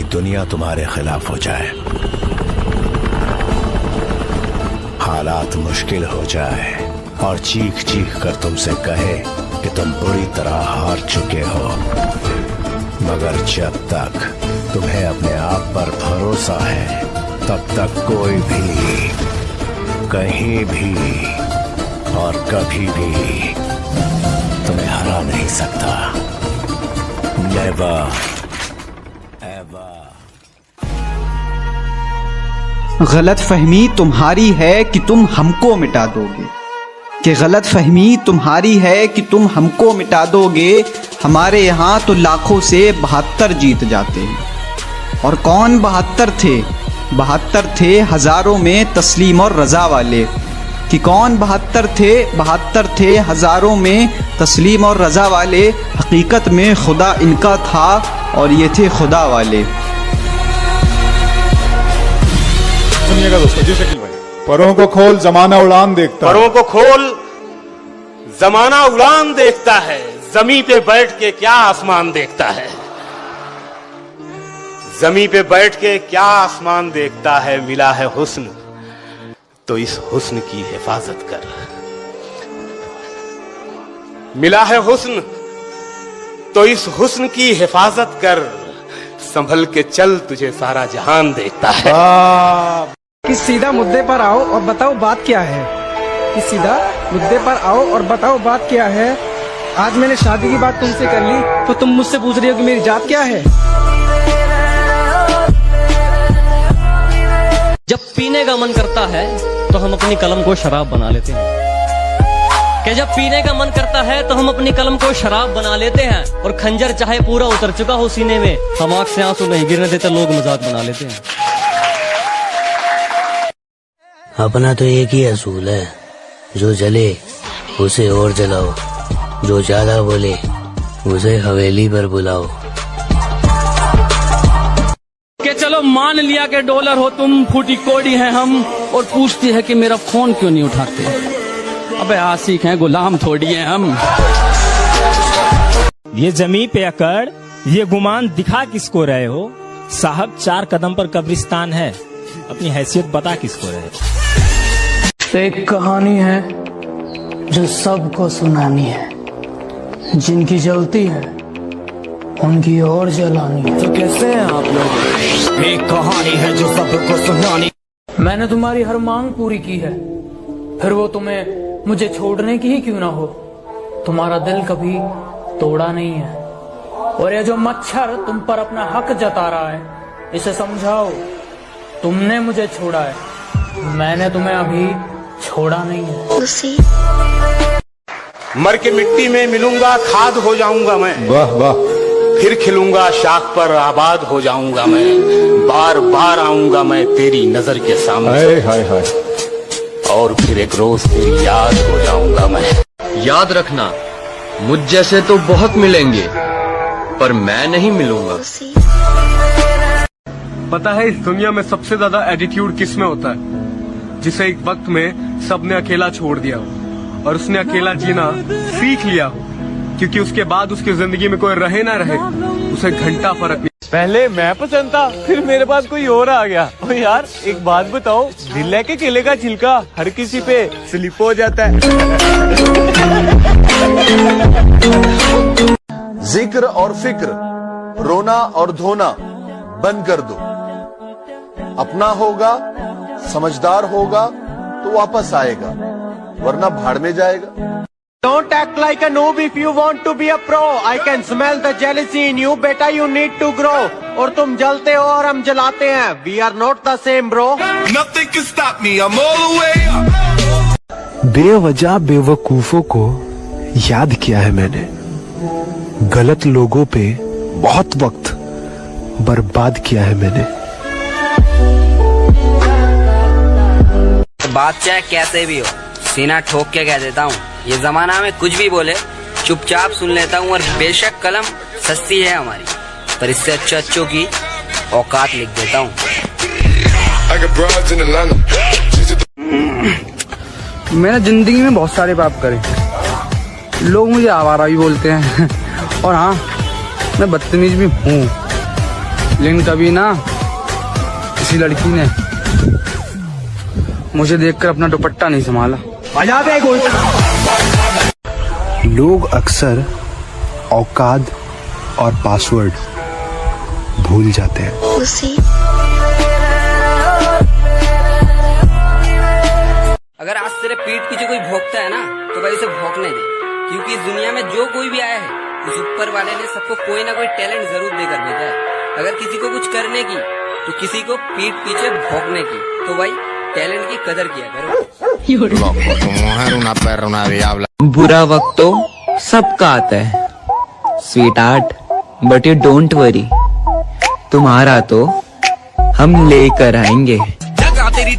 दुनिया तुम्हारे खिलाफ हो जाए, हालात मुश्किल हो जाए और चीख चीख कर तुमसे कहे कि तुम बुरी तरह हार चुके हो, मगर जब तक तुम्हें अपने आप पर भरोसा है तब तक कोई भी कहीं भी और कभी भी तुम्हें हरा नहीं सकता। Never ever. गलत फहमी तुम्हारी है कि तुम हमको मिटा दोगे, कि गलत फहमी तुम्हारी है कि तुम हमको मिटा दोगे। हमारे यहाँ तो लाखों से 72 जीत जाते हैं। और कौन 72 थे? 72 थे हजारों में तस्लीम और रजा वाले। कि कौन 72 थे? 72 थे हजारों में तस्लीम और रजा वाले। हकीकत में खुदा इनका था और ये थे खुदा वाले। सुनिएगा दोस्तों, जी शकील भाई। परों को खोल जमाना उड़ान देखता है। परों को खोल जमाना उड़ान देखता है, जमी पे बैठ के क्या आसमान देखता है। जमी पे बैठ के क्या आसमान देखता है। मिला है हुस्न तो इस हुस्न की हिफाजत कर। मिला है हुस्न तो इस हुस्न की हिफाजत कर। संभल के चल तुझे सारा जहान देखता है। कि सीधा मुद्दे पर आओ और बताओ बात क्या है। कि सीधा मुद्दे पर आओ और बताओ बात क्या है। आज मैंने शादी की बात तुमसे कर ली तो तुम मुझसे पूछ रही हो कि मेरी जात क्या है। जब पीने का मन करता है तो हम अपनी कलम को शराब बना लेते हैं। कि जब पीने का मन करता है तो हम अपनी कलम को शराब बना लेते हैं। और खंजर चाहे पूरा उतर चुका हो सीने में, हम आंख से आंसू नहीं गिरने देते, लोग मजाक बना लेते हैं। अपना तो एक ही असूल है, जो जले उसे और जलाओ, जो ज्यादा बोले उसे हवेली पर बुलाओ। कि चलो मान लिया कि डॉलर हो तुम, फूटी कोड़ी हैं हम, और पूछती है कि मेरा फोन क्यों नहीं उठाते। अबे आशिक हैं, गुलाम थोड़ी हैं हम। ये जमी पे अकड़, ये गुमान दिखा किसको रहे हो? साहब 4 कदम पर कब्रिस्तान है, अपनी हैसियत बता किसको रहे हो? एक कहानी है जो सबको सुनानी है, जिनकी जलती है उनकी और जलानी है। तो कैसे हैं आप लोग? एक कहानी है जो सबको सुनानी। मैंने तुम्हारी हर मांग पूरी की है, फिर वो तुम्हें मुझे छोड़ने की ही क्यों ना हो। तुम्हारा दिल कभी तोड़ा नहीं है। और ये जो मच्छर तुम पर अपना हक जता रहा है, इसे समझाओ, तुमने मुझे छोड़ा है, मैंने तुम्हें अभी छोड़ा नहीं है। मर के मिट्टी में मिलूंगा, खाद हो जाऊंगा मैं। वाह वाह। फिर खिलूंगा, शाख पर आबाद हो जाऊंगा मैं। बार बार आऊंगा मैं तेरी नजर के सामने। हाय हाय हाय। और फिर एक रोज तेरी याद हो जाऊंगा मैं। याद रखना, मुझ जैसे तो बहुत मिलेंगे पर मैं नहीं मिलूंगा। पता है इस दुनिया में सबसे ज्यादा एटीट्यूड किस में होता है? जिसे एक वक्त में सबने अकेला छोड़ दिया हो और उसने अकेला जीना सीख लिया हो, क्योंकि उसके बाद उसकी जिंदगी में कोई रहे ना रहे, उसे घंटा फर्क नहीं। पहले मैं पसंद था, फिर मेरे पास कोई और आ गया। ओ यार एक बात बताओ, दिल है के केले का छिलका हर किसी पे स्लिप हो जाता है। जिक्र और फिक्र, रोना और धोना बंद कर दो। अपना होगा, समझदार होगा तो वापस आएगा, वरना भाड़ में जाएगा। Don't act like a noob if you want to be a pro. I can smell the jealousy in you. बेटा you need to grow. और तुम जलते हो और हम जलाते हैं. We are not the same bro. Nothing can stop me. I'm all the way up. बेवजह बेवकूफों को याद किया है मैंने, गलत लोगों पे बहुत वक्त बर्बाद किया है मैंने। बात चाहे कैसे भी हो, सीना ठोक के कह देता हूँ, ये जमाना में कुछ भी बोले चुपचाप सुन लेता हूँ। और बेशक कलम सस्ती है हमारी, पर इससे अच्छे अच्छों की औकात लिख देता हूँ। मैंने जिंदगी में बहुत सारे पाप करे, लोग मुझे आवारा भी बोलते हैं और हाँ मैं बदतमीज भी हूँ, लेकिन कभी ना किसी लड़की ने मुझे देखकर अपना दुपट्टा नहीं संभाला। लोग अक्सर औकात और पासवर्ड भूल जाते हैं। अगर आज तेरे पीठ पीछे कोई भौंकता है ना तो भाई उसे भौंकने दे, क्योंकि इस दुनिया में जो कोई भी आया है उस ऊपर वाले ने सबको कोई ना कोई टैलेंट जरूर देकर भेजा है। अगर किसी को कुछ करने की तो किसी को पीठ पीछे भौंकने की, तो भाई टैलेंट की कदर किया करो। बुरा वक्त तो सबका आता है sweet heart, but you don't worry, तुम्हारा तो हम लेकर आएंगे। जगह तेरी